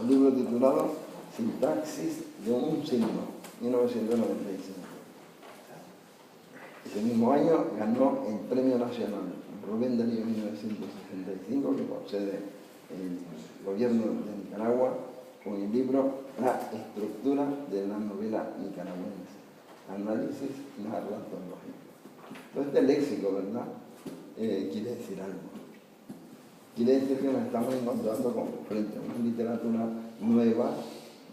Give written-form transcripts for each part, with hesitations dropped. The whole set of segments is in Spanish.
un libro titulado Sintaxis de un signo, 1995. Ese mismo año ganó el Premio Nacional Rubén Darío 1965, que concede el gobierno de Nicaragua con el libro La estructura de la novela nicaragüense, análisis narratológico. Entonces, este léxico, ¿verdad? Quiere decir algo. Quiere decir que nos estamos encontrando frente a una literatura nueva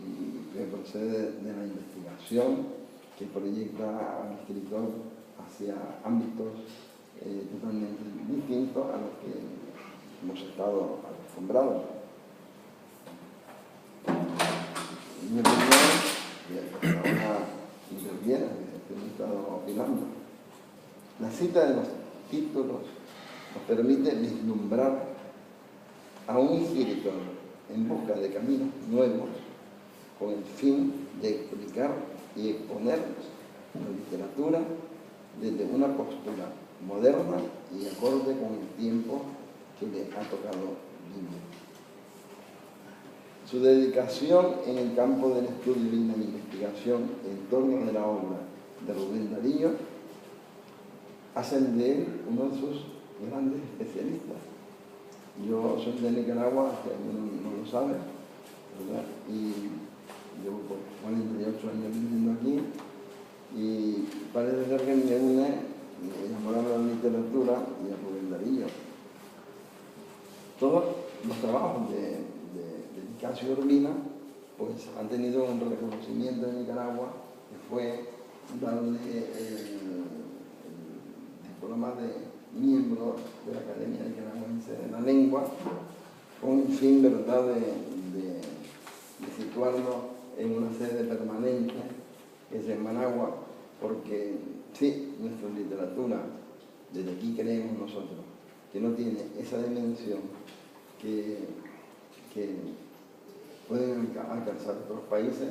y que procede de la investigación, que proyecta al escritor hacia ámbitos totalmente distintos a los que hemos estado acostumbrados. Mi opinión, que ahora interviene, que hemos estado opinando, la cita de los títulos nos permite vislumbrar a un escritor en busca de caminos nuevos con el fin de explicar y exponer la literatura desde una postura moderna y acorde con el tiempo que le ha tocado vivir. Su dedicación en el campo del estudio y la investigación en torno de la obra de Rubén Darío hacen de él uno de sus grandes especialistas. Yo soy de Nicaragua, que no lo sabe, ¿verdad? Y llevo 48 años viviendo aquí y parece ser que me une enamorar a la literatura y a Rubén Darío. Todos los trabajos de Nicasio Urbina pues han tenido un reconocimiento en Nicaragua, que fue darle el diploma de miembro de la Academia Nicaragüense de la Lengua, con el fin, ¿verdad?, de situarlo en una sede permanente, que es en Managua, porque sí, nuestra literatura, desde aquí creemos nosotros, que no tiene esa dimensión que pueden alcanzar otros países.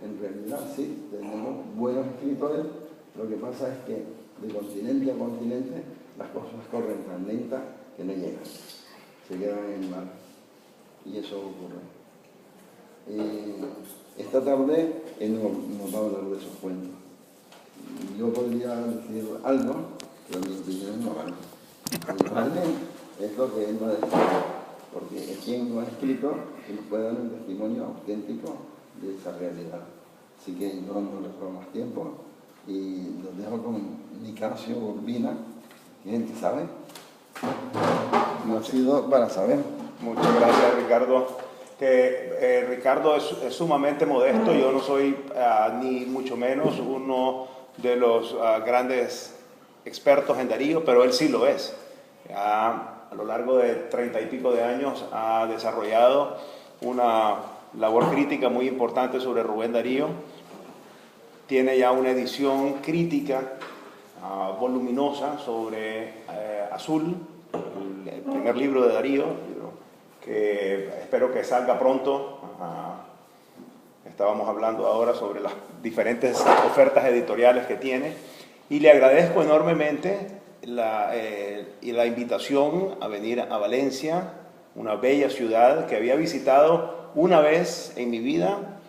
En realidad sí, tenemos buenos escritores, lo que pasa es que de continente a continente las cosas corren tan lentas que no llegan, se quedan en el mar, y eso ocurre. Esta tarde nos va a hablar de esos cuentos. Yo podría decir algo, pero mi opinión no vale. Vale es lo que él va a decir, porque es quien lo ha escrito y nos puede dar un testimonio auténtico de esa realidad. Así que yo no les robo más tiempo y los dejo con Nicasio Urbina, que es el que sabe. Nacido para saber. Muchas gracias, Ricardo. Ricardo es sumamente modesto. Yo no soy ni mucho menos uno de los grandes expertos en Darío, pero él sí lo es. A lo largo de 30 y pico de años ha desarrollado una labor crítica muy importante sobre Rubén Darío. Tiene ya una edición crítica voluminosa sobre Azul, el primer libro de Darío, que espero que salga pronto. Estábamos hablando ahora sobre las diferentes ofertas editoriales que tiene, y le agradezco enormemente la invitación a venir a Valencia, una bella ciudad que había visitado una vez en mi vida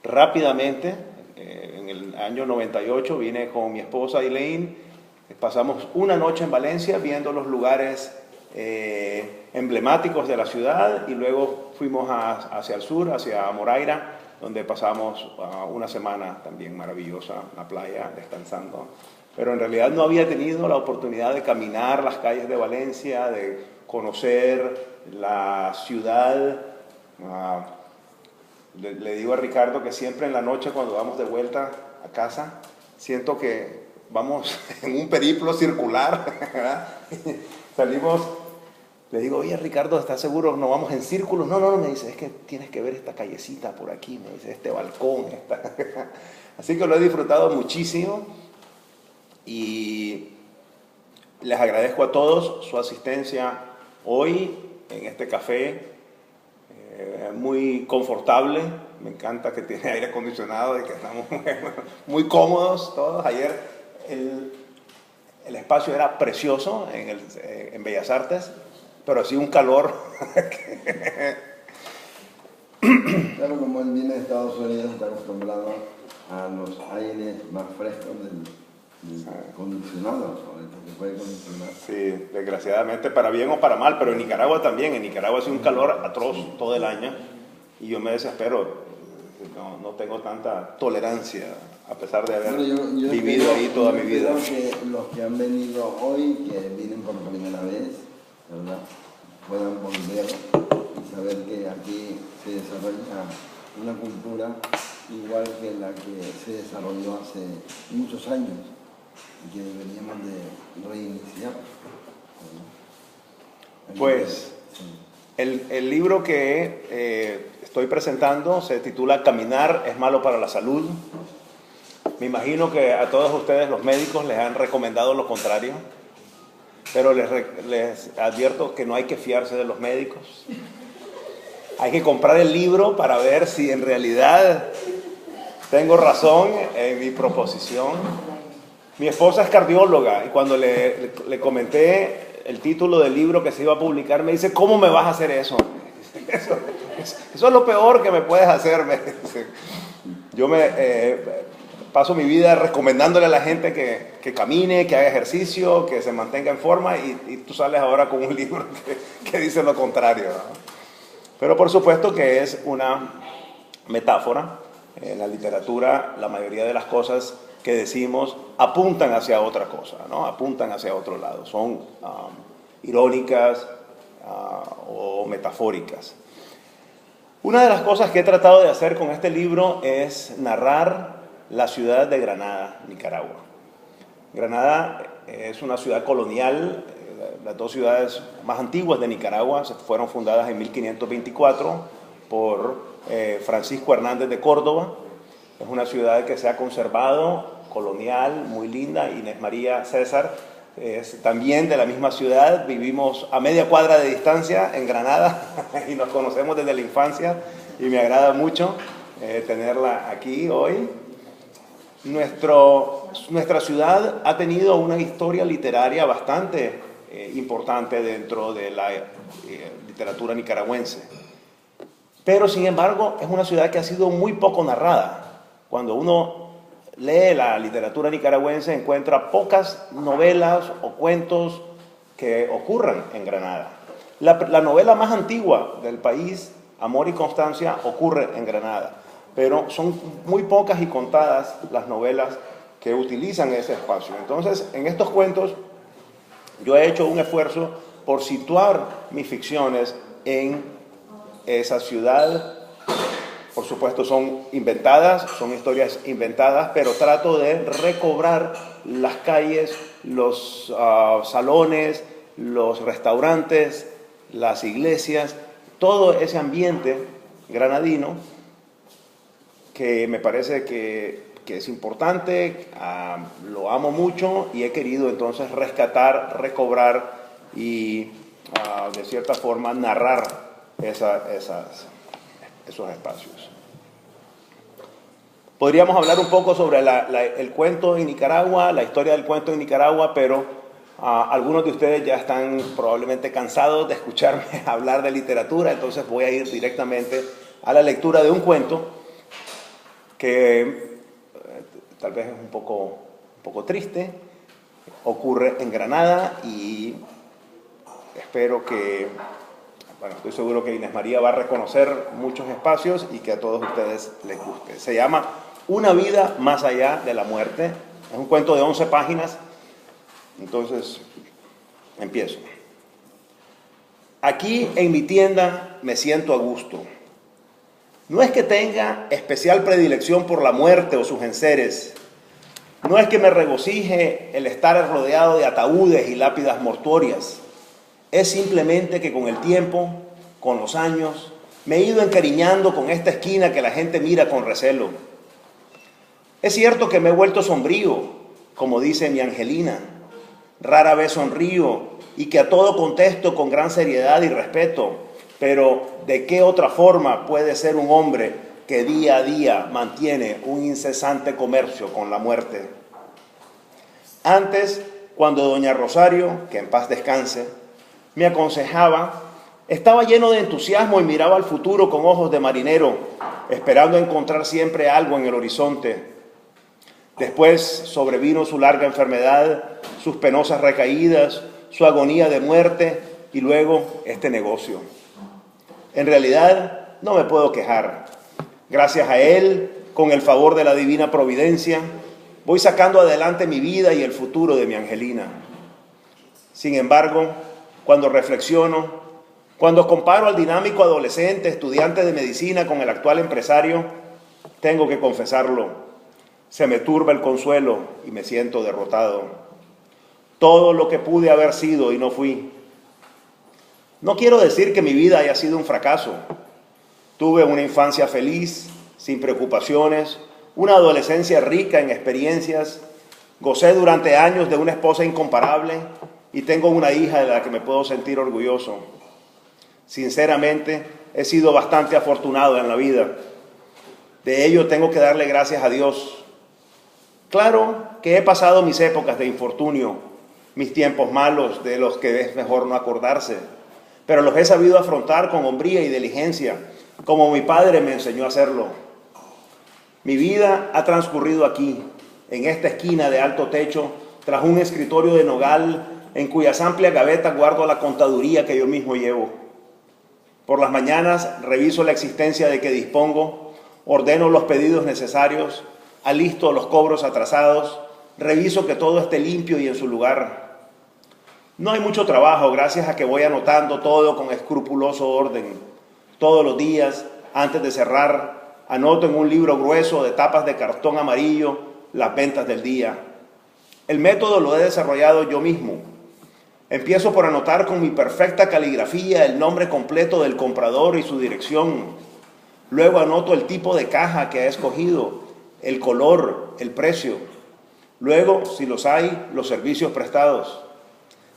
rápidamente. En el año 98 vine con mi esposa Elaine, pasamos una noche en Valencia viendo los lugares emblemáticos de la ciudad, y luego fuimos hacia el sur, hacia Moraira, donde pasamos una semana también maravillosa en la playa, descansando. Pero en realidad no había tenido la oportunidad de caminar las calles de Valencia, de conocer la ciudad. Le digo a Ricardo que siempre en la noche, cuando vamos de vuelta a casa, siento que vamos en un periplo circular, ¿verdad? Salimos, le digo, oye, Ricardo, ¿estás seguro? ¿No vamos en círculos? No, me dice, es que tienes que ver esta callecita por aquí, me dice, este balcón. Así que lo he disfrutado muchísimo y les agradezco a todos su asistencia hoy en este café muy confortable. Me encanta que tiene aire acondicionado y que estamos muy cómodos todos. Ayer el espacio era precioso en Bellas Artes, pero hacía un calor Claro, como él viene de Estados Unidos, está acostumbrado a los aires más frescos del condicionado, o el que se puede condicionar. Sí, desgraciadamente, para bien o para mal, pero en Nicaragua también. En Nicaragua hace un calor atroz todo el año y yo me desespero. No tengo tanta tolerancia, a pesar de haber vivido ahí toda mi vida. Yo espero que los que han venido hoy, que vienen por primera vez, ¿verdad?, puedan volver y saber que aquí se desarrolla una cultura igual que la que se desarrolló hace muchos años y que deberíamos de reiniciar, ¿verdad? Pues el libro que estoy presentando se titula Caminar es malo para la salud. Me imagino que a todos ustedes los médicos les han recomendado lo contrario, pero les advierto que no hay que fiarse de los médicos. Hay que comprar el libro para ver si en realidad tengo razón en mi proposición. Mi esposa es cardióloga y cuando le comenté el título del libro que se iba a publicar, me dice, ¿cómo me vas a hacer eso? Eso es lo peor que me puedes hacer, me dice. Yo paso mi vida recomendándole a la gente que camine, que haga ejercicio, que se mantenga en forma y tú sales ahora con un libro que dice lo contrario, ¿no? Pero por supuesto que es una metáfora. En la literatura la mayoría de las cosas que decimos apuntan hacia otra cosa, ¿no? Apuntan hacia otro lado, son irónicas o metafóricas. Una de las cosas que he tratado de hacer con este libro es narrar la ciudad de Granada, Nicaragua. Granada es una ciudad colonial, las dos ciudades más antiguas de Nicaragua fueron fundadas en 1524 por Francisco Hernández de Córdoba. Es una ciudad que se ha conservado, colonial, muy linda. Inés María César es también de la misma ciudad, vivimos a media cuadra de distancia en Granada y nos conocemos desde la infancia y me agrada mucho tenerla aquí hoy. Nuestra ciudad ha tenido una historia literaria bastante importante dentro de la literatura nicaragüense, pero sin embargo es una ciudad que ha sido muy poco narrada. Cuando uno lee la literatura nicaragüense encuentra pocas novelas o cuentos que ocurran en Granada. La novela más antigua del país, Amor y Constancia, ocurre en Granada, pero son muy pocas y contadas las novelas que utilizan ese espacio. Entonces, en estos cuentos yo he hecho un esfuerzo por situar mis ficciones en esa ciudad. Por supuesto son inventadas, son historias inventadas, pero trato de recobrar las calles, los salones, los restaurantes, las iglesias, todo ese ambiente granadino que me parece que es importante, lo amo mucho y he querido entonces rescatar, recobrar y de cierta forma narrar esos espacios. Podríamos hablar un poco sobre el cuento en Nicaragua, la historia del cuento en Nicaragua, pero algunos de ustedes ya están probablemente cansados de escucharme hablar de literatura, entonces voy a ir directamente a la lectura de un cuento que tal vez es un poco triste, ocurre en Granada y espero que, bueno, estoy seguro que Inés María va a reconocer muchos espacios y que a todos ustedes les guste. Se llama Una vida más allá de la muerte. Es un cuento de 11 páginas. Entonces, empiezo. Aquí en mi tienda me siento a gusto. No es que tenga especial predilección por la muerte o sus enseres. No es que me regocije el estar rodeado de ataúdes y lápidas mortuorias. Es simplemente que con el tiempo, con los años, me he ido encariñando con esta esquina que la gente mira con recelo. Es cierto que me he vuelto sombrío, como dice mi Angelina. Rara vez sonrío y que a todo contesto con gran seriedad y respeto. Pero ¿de qué otra forma puede ser un hombre que día a día mantiene un incesante comercio con la muerte? Antes, cuando doña Rosario, que en paz descanse, me aconsejaba Estaba lleno de entusiasmo y miraba al futuro con ojos de marinero, esperando encontrar siempre algo en el horizonte. Después sobrevino su larga enfermedad, sus penosas recaídas, su agonía de muerte y luego este negocio. En realidad no me puedo quejar. Gracias a él, con el favor de la divina providencia, voy sacando adelante mi vida y el futuro de mi Angelina. Sin embargo, cuando reflexiono, cuando comparo al dinámico adolescente, estudiante de medicina con el actual empresario, tengo que confesarlo, se me turba el consuelo y me siento derrotado. Todo lo que pude haber sido y no fui. No quiero decir que mi vida haya sido un fracaso. Tuve una infancia feliz, sin preocupaciones, una adolescencia rica en experiencias, gocé durante años de una esposa incomparable y tengo una hija de la que me puedo sentir orgulloso. Sinceramente, he sido bastante afortunado en la vida. De ello tengo que darle gracias a Dios. Claro que he pasado mis épocas de infortunio, mis tiempos malos de los que es mejor no acordarse, pero los he sabido afrontar con hombría y diligencia, como mi padre me enseñó a hacerlo. Mi vida ha transcurrido aquí, en esta esquina de alto techo, tras un escritorio de nogal, en cuyas amplias gavetas guardo la contaduría que yo mismo llevo. Por las mañanas reviso la existencia de que dispongo, ordeno los pedidos necesarios, alisto los cobros atrasados, reviso que todo esté limpio y en su lugar. No hay mucho trabajo gracias a que voy anotando todo con escrupuloso orden. Todos los días, antes de cerrar, anoto en un libro grueso de tapas de cartón amarillo las ventas del día. El método lo he desarrollado yo mismo. Empiezo por anotar con mi perfecta caligrafía el nombre completo del comprador y su dirección. Luego anoto el tipo de caja que ha escogido, el color, el precio. Luego, si los hay, los servicios prestados.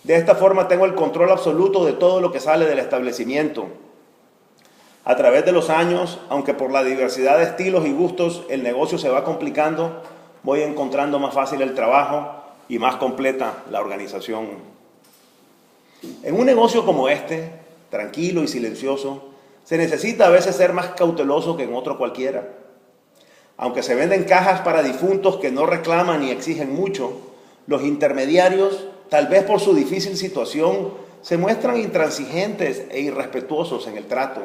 De esta forma tengo el control absoluto de todo lo que sale del establecimiento. A través de los años, aunque por la diversidad de estilos y gustos el negocio se va complicando, voy encontrando más fácil el trabajo y más completa la organización. En un negocio como este, tranquilo y silencioso, se necesita a veces ser más cauteloso que en otro cualquiera. Aunque se venden cajas para difuntos que no reclaman ni exigen mucho, los intermediarios, tal vez por su difícil situación, se muestran intransigentes e irrespetuosos en el trato.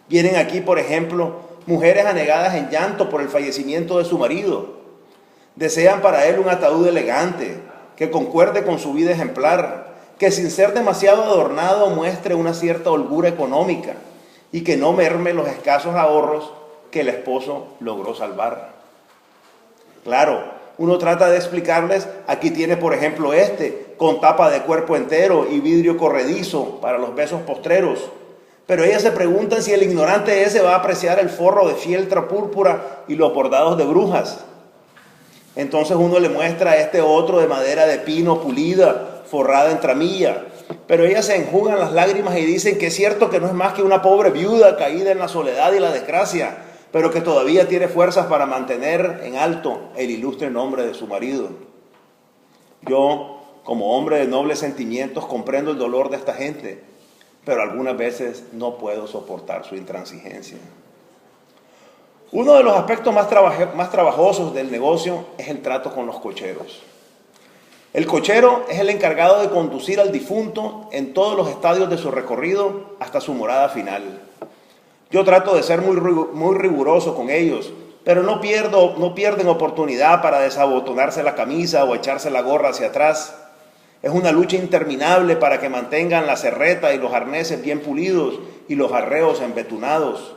Vienen aquí, por ejemplo, mujeres anegadas en llanto por el fallecimiento de su marido. Desean para él un ataúd elegante, que concuerde con su vida ejemplar, que sin ser demasiado adornado muestre una cierta holgura económica y que no merme los escasos ahorros que el esposo logró salvar. Claro, uno trata de explicarles, aquí tiene por ejemplo con tapa de cuerpo entero y vidrio corredizo para los besos postreros, pero ellas se preguntan si el ignorante ese va a apreciar el forro de fieltro púrpura y los bordados de brujas. Entonces uno le muestra otro de madera de pino pulida, forrada en tramilla, pero ellas se enjugan las lágrimas y dicen que es cierto que no es más que una pobre viuda caída en la soledad y la desgracia, pero que todavía tiene fuerzas para mantener en alto el ilustre nombre de su marido. Yo, como hombre de nobles sentimientos, comprendo el dolor de esta gente, pero algunas veces no puedo soportar su intransigencia. Uno de los aspectos más trabajosos del negocio es el trato con los cocheros. El cochero es el encargado de conducir al difunto en todos los estadios de su recorrido hasta su morada final. Yo trato de ser muy riguroso con ellos, pero no pierden oportunidad para desabotonarse la camisa o echarse la gorra hacia atrás. Es una lucha interminable para que mantengan la cerreta y los arneses bien pulidos y los arreos embetunados.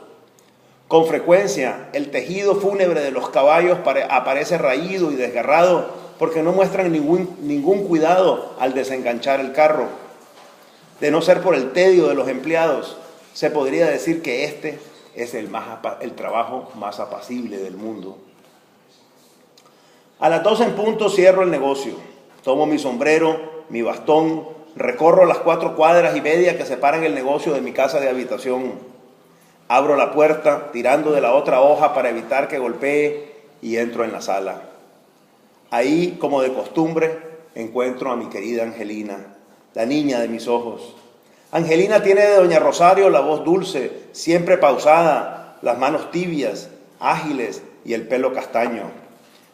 Con frecuencia, el tejido fúnebre de los caballos aparece raído y desgarrado porque no muestran ningún cuidado al desenganchar el carro. De no ser por el tedio de los empleados, se podría decir que este es el trabajo más apacible del mundo. A las 12 en punto cierro el negocio. Tomo mi sombrero, mi bastón, recorro las 4 cuadras y media que separan el negocio de mi casa de habitación. Abro la puerta, tirando de la otra hoja para evitar que golpee, y entro en la sala. Ahí, como de costumbre, encuentro a mi querida Angelina, la niña de mis ojos. Angelina tiene de doña Rosario la voz dulce, siempre pausada, las manos tibias, ágiles y el pelo castaño.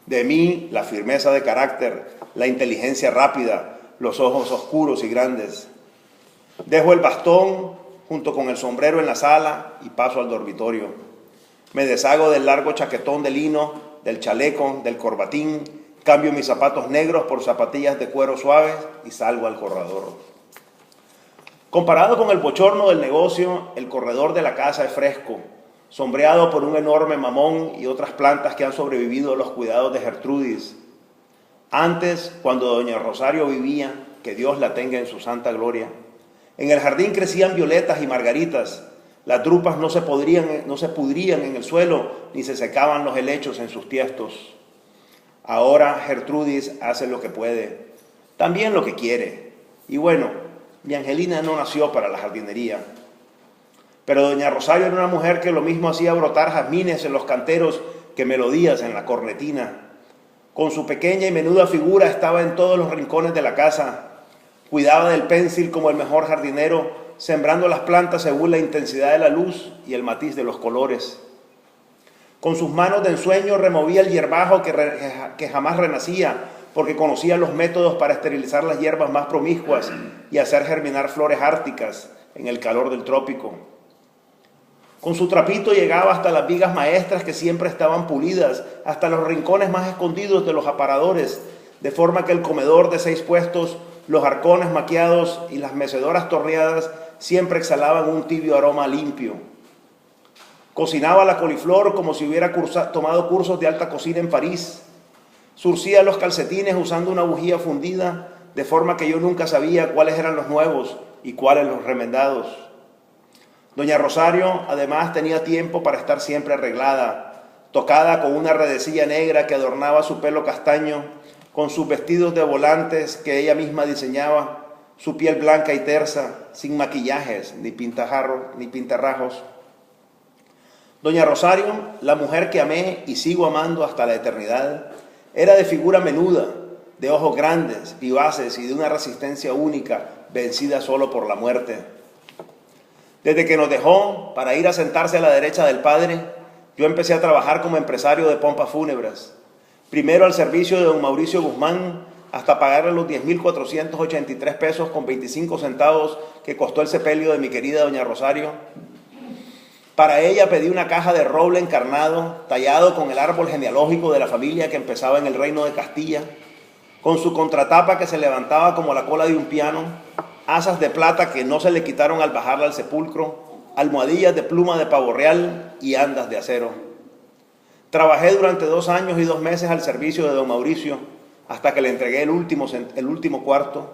De mí, la firmeza de carácter, la inteligencia rápida, los ojos oscuros y grandes. Dejo el bastón junto con el sombrero en la sala y paso al dormitorio. Me deshago del largo chaquetón de lino, del chaleco, del corbatín, cambio mis zapatos negros por zapatillas de cuero suaves y salgo al corredor. Comparado con el bochorno del negocio, el corredor de la casa es fresco, sombreado por un enorme mamón y otras plantas que han sobrevivido a los cuidados de Gertrudis. Antes, cuando doña Rosario vivía, que Dios la tenga en su santa gloria, en el jardín crecían violetas y margaritas. Las drupas no se pudrían en el suelo, ni se secaban los helechos en sus tiestos. Ahora Gertrudis hace lo que puede, también lo que quiere. Y bueno, mi Angelina no nació para la jardinería. Pero doña Rosario era una mujer que lo mismo hacía brotar jazmines en los canteros que melodías en la cornetina. Con su pequeña y menuda figura estaba en todos los rincones de la casa. Cuidaba del pénsil como el mejor jardinero, sembrando las plantas según la intensidad de la luz y el matiz de los colores. Con sus manos de ensueño removía el hierbajo que jamás renacía, porque conocía los métodos para esterilizar las hierbas más promiscuas y hacer germinar flores árticas en el calor del trópico. Con su trapito llegaba hasta las vigas maestras que siempre estaban pulidas, hasta los rincones más escondidos de los aparadores, de forma que el comedor de 6 puestos, los arcones maquiados y las mecedoras torneadas siempre exhalaban un tibio aroma limpio. Cocinaba la coliflor como si hubiera tomado cursos de alta cocina en París. Surcía los calcetines usando una bujía fundida, de forma que yo nunca sabía cuáles eran los nuevos y cuáles los remendados. Doña Rosario, además, tenía tiempo para estar siempre arreglada, tocada con una redecilla negra que adornaba su pelo castaño, con sus vestidos de volantes que ella misma diseñaba, su piel blanca y tersa, sin maquillajes ni pintarrajos. Doña Rosario, la mujer que amé y sigo amando hasta la eternidad, era de figura menuda, de ojos grandes, vivaces y de una resistencia única, vencida solo por la muerte. Desde que nos dejó para ir a sentarse a la derecha del padre, yo empecé a trabajar como empresario de pompas fúnebres. Primero al servicio de don Mauricio Guzmán, hasta pagarle los 10,483 pesos con 25 centavos que costó el sepelio de mi querida doña Rosario. Para ella pedí una caja de roble encarnado, tallado con el árbol genealógico de la familia que empezaba en el reino de Castilla, con su contratapa que se levantaba como la cola de un piano, asas de plata que no se le quitaron al bajarla al sepulcro, almohadillas de pluma de pavo real y andas de acero. Trabajé durante 2 años y 2 meses al servicio de don Mauricio, hasta que le entregué el último cuarto,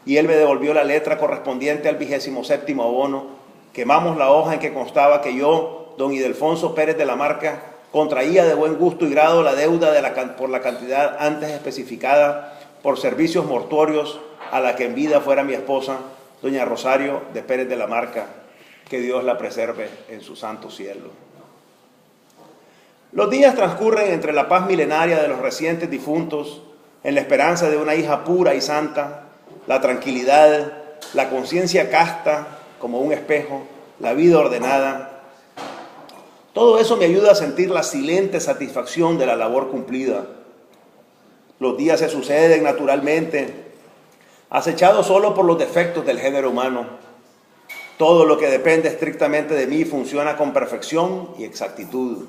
y él me devolvió la letra correspondiente al 27º abono. Quemamos la hoja en que constaba que yo, don Ildefonso Pérez de la Marca, contraía de buen gusto y grado la deuda por la cantidad antes especificada por servicios mortuorios a la que en vida fuera mi esposa, doña Rosario de Pérez de la Marca, que Dios la preserve en su santo cielo. Los días transcurren entre la paz milenaria de los recientes difuntos, en la esperanza de una hija pura y santa, la tranquilidad, la conciencia casta como un espejo, la vida ordenada. Todo eso me ayuda a sentir la silente satisfacción de la labor cumplida. Los días se suceden naturalmente, acechados solo por los defectos del género humano. Todo lo que depende estrictamente de mí funciona con perfección y exactitud.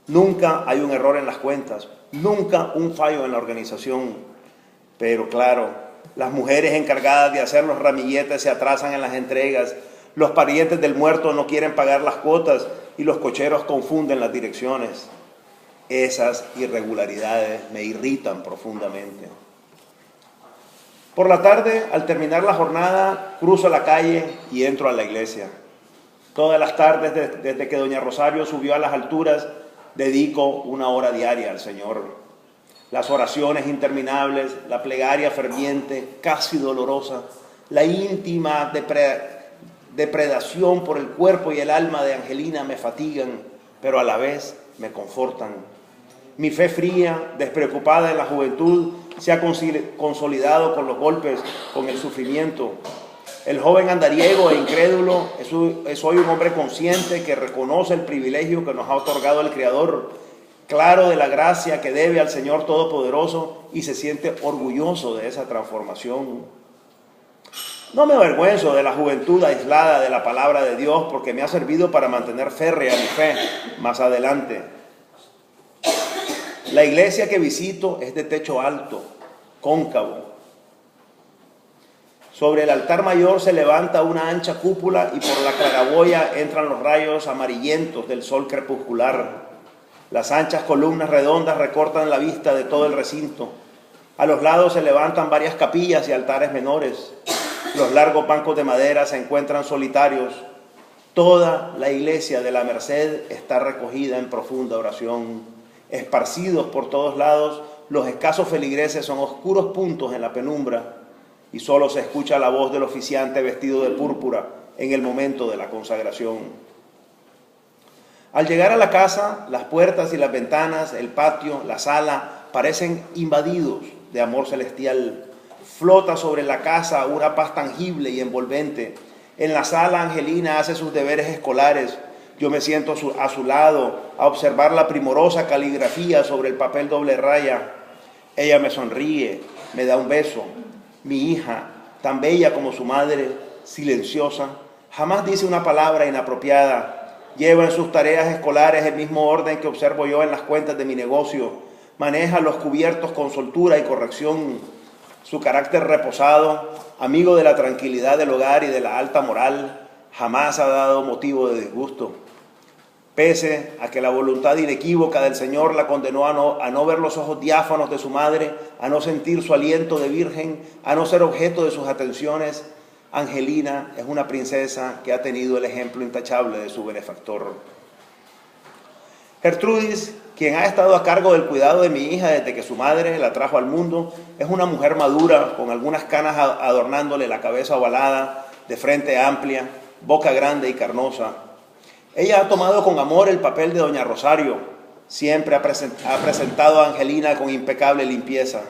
Nunca hay un error en las cuentas, nunca un fallo en la organización. Pero claro, las mujeres encargadas de hacer los ramilletes se atrasan en las entregas, los parientes del muerto no quieren pagar las cuotas y los cocheros confunden las direcciones. Esas irregularidades me irritan profundamente. Por la tarde, al terminar la jornada, cruzo la calle y entro a la iglesia. Todas las tardes, desde que doña Rosario subió a las alturas, dedico 1 hora diaria al Señor. Las oraciones interminables, la plegaria ferviente, casi dolorosa, la íntima depredación por el cuerpo y el alma de Angelina me fatigan, pero a la vez me confortan. Mi fe fría, despreocupada en la juventud, se ha consolidado con los golpes, con el sufrimiento. El joven andariego e incrédulo es hoy un hombre consciente que reconoce el privilegio que nos ha otorgado el Creador, claro de la gracia que debe al Señor Todopoderoso y se siente orgulloso de esa transformación. No me avergüenzo de la juventud aislada de la palabra de Dios porque me ha servido para mantener férrea mi fe más adelante. La iglesia que visito es de techo alto, cóncavo. Sobre el altar mayor se levanta una ancha cúpula y por la claraboya entran los rayos amarillentos del sol crepuscular. Las anchas columnas redondas recortan la vista de todo el recinto. A los lados se levantan varias capillas y altares menores. Los largos bancos de madera se encuentran solitarios. Toda la iglesia de la Merced está recogida en profunda oración. Esparcidos por todos lados, los escasos feligreses son oscuros puntos en la penumbra y solo se escucha la voz del oficiante vestido de púrpura en el momento de la consagración. Al llegar a la casa, las puertas y las ventanas, el patio, la sala, parecen invadidos de amor celestial. Flota sobre la casa una paz tangible y envolvente. En la sala, Angelina hace sus deberes escolares. Yo me siento a su lado a observar la primorosa caligrafía sobre el papel doble raya. Ella me sonríe, me da un beso. Mi hija, tan bella como su madre, silenciosa, jamás dice una palabra inapropiada. Lleva en sus tareas escolares el mismo orden que observo yo en las cuentas de mi negocio. Maneja los cubiertos con soltura y corrección. Su carácter reposado, amigo de la tranquilidad del hogar y de la alta moral, jamás ha dado motivo de disgusto. Pese a que la voluntad inequívoca del Señor la condenó a no ver los ojos diáfanos de su madre, a no sentir su aliento de virgen, a no ser objeto de sus atenciones, Angelina es una princesa que ha tenido el ejemplo intachable de su benefactor. Gertrudis, quien ha estado a cargo del cuidado de mi hija desde que su madre la trajo al mundo, es una mujer madura, con algunas canas adornándole la cabeza ovalada, de frente amplia, boca grande y carnosa. Ella ha tomado con amor el papel de doña Rosario, siempre ha presentado a Angelina con impecable limpieza.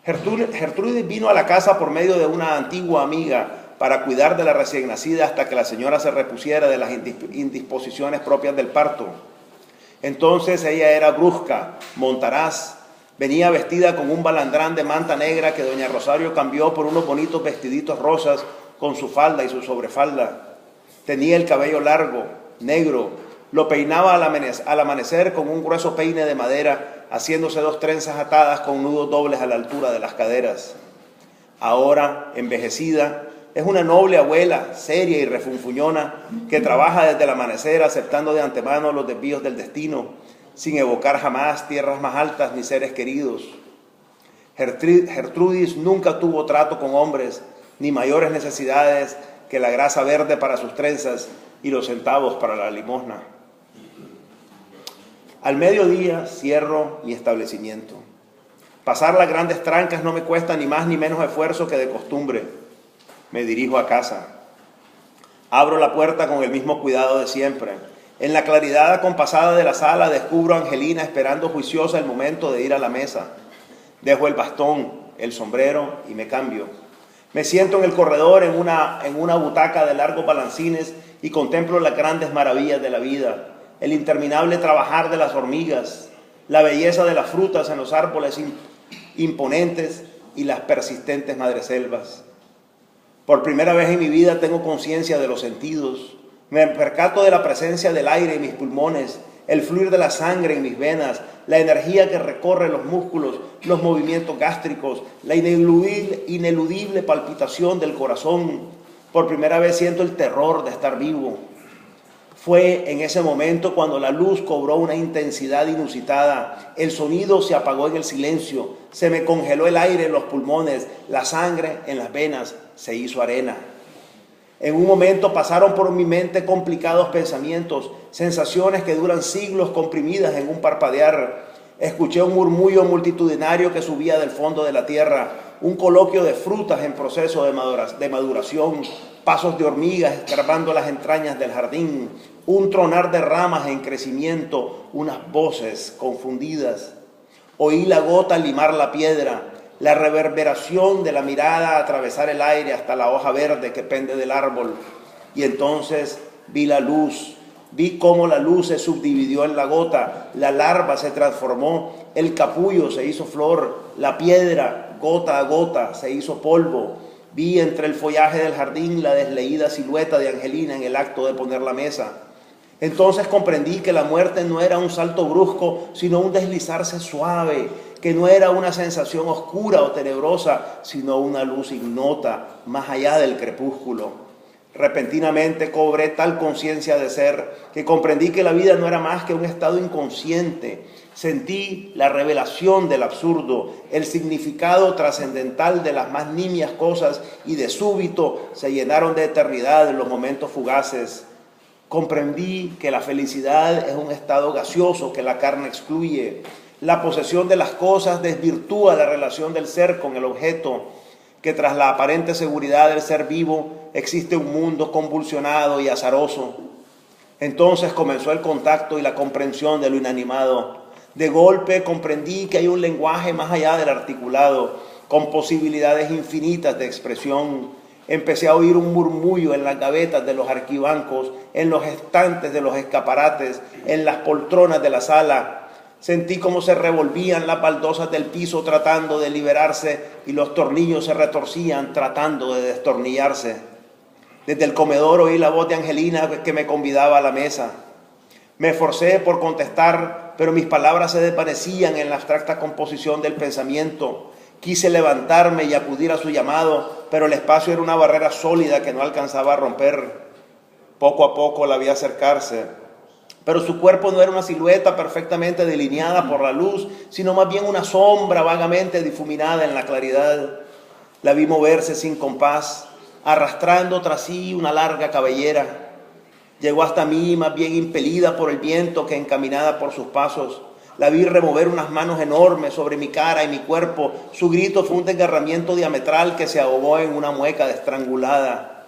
Gertrudis vino a la casa por medio de una antigua amiga para cuidar de la recién nacida hasta que la señora se repusiera de las indisposiciones propias del parto. Entonces ella era brusca, montaraz, venía vestida con un balandrán de manta negra que doña Rosario cambió por unos bonitos vestiditos rosas con su falda y su sobrefalda. Tenía el cabello largo, negro, lo peinaba al amanecer con un grueso peine de madera, haciéndose 2 trenzas atadas con nudos dobles a la altura de las caderas. Ahora, envejecida, es una noble abuela, seria y refunfuñona, que trabaja desde el amanecer aceptando de antemano los desvíos del destino, sin evocar jamás tierras más altas ni seres queridos. Gertrudis nunca tuvo trato con hombres, ni mayores necesidades que la grasa verde para sus trenzas y los centavos para la limosna. Al mediodía cierro mi establecimiento. Pasar las grandes trancas no me cuesta ni más ni menos esfuerzo que de costumbre. Me dirijo a casa. Abro la puerta con el mismo cuidado de siempre. En la claridad acompasada de la sala descubro a Angelina esperando juiciosa el momento de ir a la mesa. Dejo el bastón, el sombrero y me cambio. Me siento en el corredor en una butaca de largos balancines y contemplo las grandes maravillas de la vida, el interminable trabajar de las hormigas, la belleza de las frutas en los árboles imponentes y las persistentes madreselvas. Por primera vez en mi vida tengo conciencia de los sentidos. Me percato de la presencia del aire en mis pulmones, el fluir de la sangre en mis venas, la energía que recorre los músculos, los movimientos gástricos, la ineludible palpitación del corazón. Por primera vez siento el terror de estar vivo. Fue en ese momento cuando la luz cobró una intensidad inusitada, el sonido se apagó en el silencio, se me congeló el aire en los pulmones, la sangre en las venas se hizo arena. En un momento pasaron por mi mente complicados pensamientos, sensaciones que duran siglos comprimidas en un parpadear. Escuché un murmullo multitudinario que subía del fondo de la tierra, un coloquio de frutas en proceso de maduración, pasos de hormigas escarbando las entrañas del jardín, un tronar de ramas en crecimiento, unas voces confundidas. Oí la gota limar la piedra, la reverberación de la mirada atravesar el aire hasta la hoja verde que pende del árbol. Y entonces vi la luz, vi cómo la luz se subdividió en la gota, la larva se transformó, el capullo se hizo flor, la piedra gota a gota se hizo polvo. Vi entre el follaje del jardín la desleída silueta de Angelina en el acto de poner la mesa. Entonces comprendí que la muerte no era un salto brusco, sino un deslizarse suave, que no era una sensación oscura o tenebrosa, sino una luz ignota, más allá del crepúsculo. Repentinamente cobré tal conciencia de ser que comprendí que la vida no era más que un estado inconsciente. Sentí la revelación del absurdo, el significado trascendental de las más nimias cosas, y de súbito se llenaron de eternidad los momentos fugaces. Comprendí que la felicidad es un estado gaseoso que la carne excluye. La posesión de las cosas desvirtúa la relación del ser con el objeto, que tras la aparente seguridad del ser vivo existe un mundo convulsionado y azaroso. Entonces comenzó el contacto y la comprensión de lo inanimado. De golpe comprendí que hay un lenguaje más allá del articulado, con posibilidades infinitas de expresión. Empecé a oír un murmullo en las gavetas de los arquibancos, en los estantes de los escaparates, en las poltronas de la sala. Sentí cómo se revolvían las baldosas del piso tratando de liberarse y los tornillos se retorcían tratando de destornillarse. Desde el comedor oí la voz de Angelina que me convidaba a la mesa. Me esforcé por contestar, pero mis palabras se desvanecían en la abstracta composición del pensamiento. Quise levantarme y acudir a su llamado, pero el espacio era una barrera sólida que no alcanzaba a romper. Poco a poco la vi acercarse, pero su cuerpo no era una silueta perfectamente delineada por la luz, sino más bien una sombra vagamente difuminada en la claridad. La vi moverse sin compás, arrastrando tras sí una larga cabellera. Llegó hasta mí más bien impelida por el viento que encaminada por sus pasos. La vi remover unas manos enormes sobre mi cara y mi cuerpo. Su grito fue un desgarramiento diametral que se ahogó en una mueca destrangulada.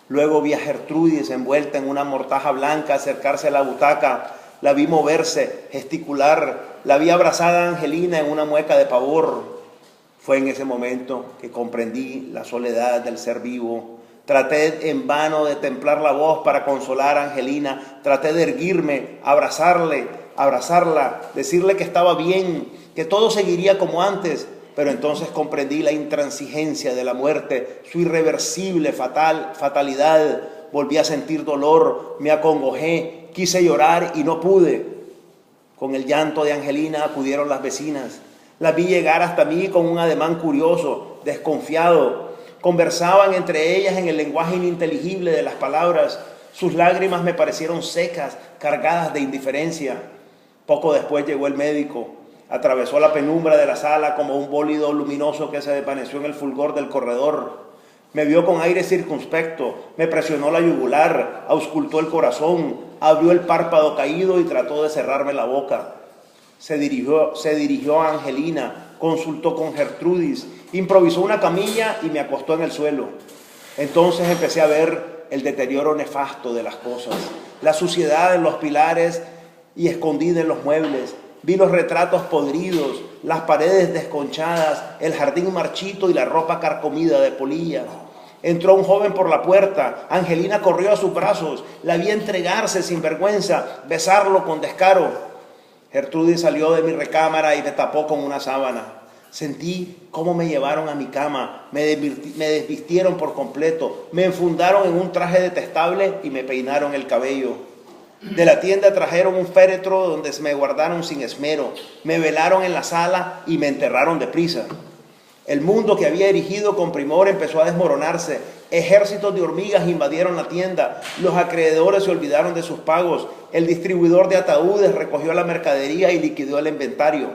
Luego vi a Gertrudis envuelta en una mortaja blanca acercarse a la butaca. La vi moverse, gesticular. La vi abrazada a Angelina en una mueca de pavor. Fue en ese momento que comprendí la soledad del ser vivo. Traté en vano de templar la voz para consolar a Angelina. Traté de erguirme, abrazarla, decirle que estaba bien, que todo seguiría como antes. Pero entonces comprendí la intransigencia de la muerte, su irreversible fatalidad. Volví a sentir dolor, me acongojé, quise llorar y no pude. Con el llanto de Angelina acudieron las vecinas. Las vi llegar hasta mí con un ademán curioso, desconfiado. Conversaban entre ellas en el lenguaje ininteligible de las palabras. Sus lágrimas me parecieron secas, cargadas de indiferencia. Poco después llegó el médico. Atravesó la penumbra de la sala como un bólido luminoso que se desvaneció en el fulgor del corredor. Me vio con aire circunspecto, me presionó la yugular, auscultó el corazón, abrió el párpado caído y trató de cerrarme la boca. Se dirigió a Angelina, consultó con Gertrudis, improvisó una camilla y me acostó en el suelo. Entonces empecé a ver el deterioro nefasto de las cosas, la suciedad en los pilares y escondida en los muebles. Vi los retratos podridos, las paredes desconchadas, el jardín marchito y la ropa carcomida de polilla. Entró un joven por la puerta. Angelina corrió a sus brazos. La vi entregarse sin vergüenza, besarlo con descaro. Gertrudis salió de mi recámara y me tapó con una sábana. Sentí cómo me llevaron a mi cama, me desvistieron por completo, me enfundaron en un traje detestable y me peinaron el cabello. De la tienda trajeron un féretro donde me guardaron sin esmero, me velaron en la sala y me enterraron deprisa. El mundo que había erigido con primor empezó a desmoronarse. Ejércitos de hormigas invadieron la tienda, los acreedores se olvidaron de sus pagos, el distribuidor de ataúdes recogió la mercadería y liquidó el inventario.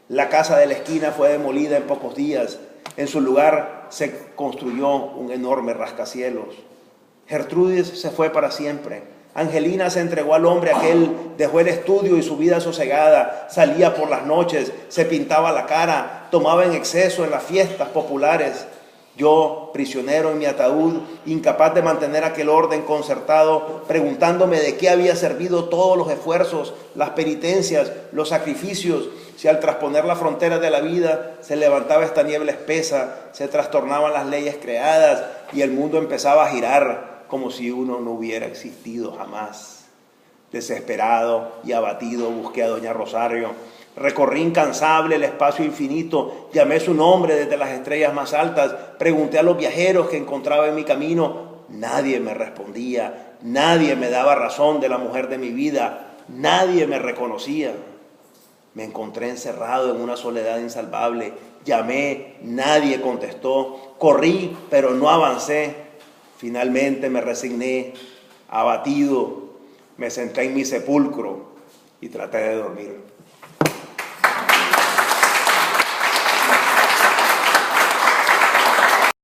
La casa de la esquina fue demolida en pocos días. En su lugar se construyó un enorme rascacielos. Gertrudis se fue para siempre. Angelina se entregó al hombre aquel, dejó el estudio y su vida sosegada, salía por las noches, se pintaba la cara, tomaba en exceso en las fiestas populares. Yo, prisionero en mi ataúd, incapaz de mantener aquel orden concertado, preguntándome de qué había servido todos los esfuerzos, las penitencias, los sacrificios, si al trasponer las fronteras de la vida se levantaba esta niebla espesa, se trastornaban las leyes creadas y el mundo empezaba a girar como si uno no hubiera existido jamás. Desesperado y abatido busqué a doña Rosario. Recorrí incansable el espacio infinito, llamé su nombre desde las estrellas más altas, pregunté a los viajeros que encontraba en mi camino. Nadie me respondía, nadie me daba razón de la mujer de mi vida, nadie me reconocía. Me encontré encerrado en una soledad insalvable, llamé, nadie contestó, corrí, pero no avancé. Finalmente me resigné, abatido, me senté en mi sepulcro y traté de dormir.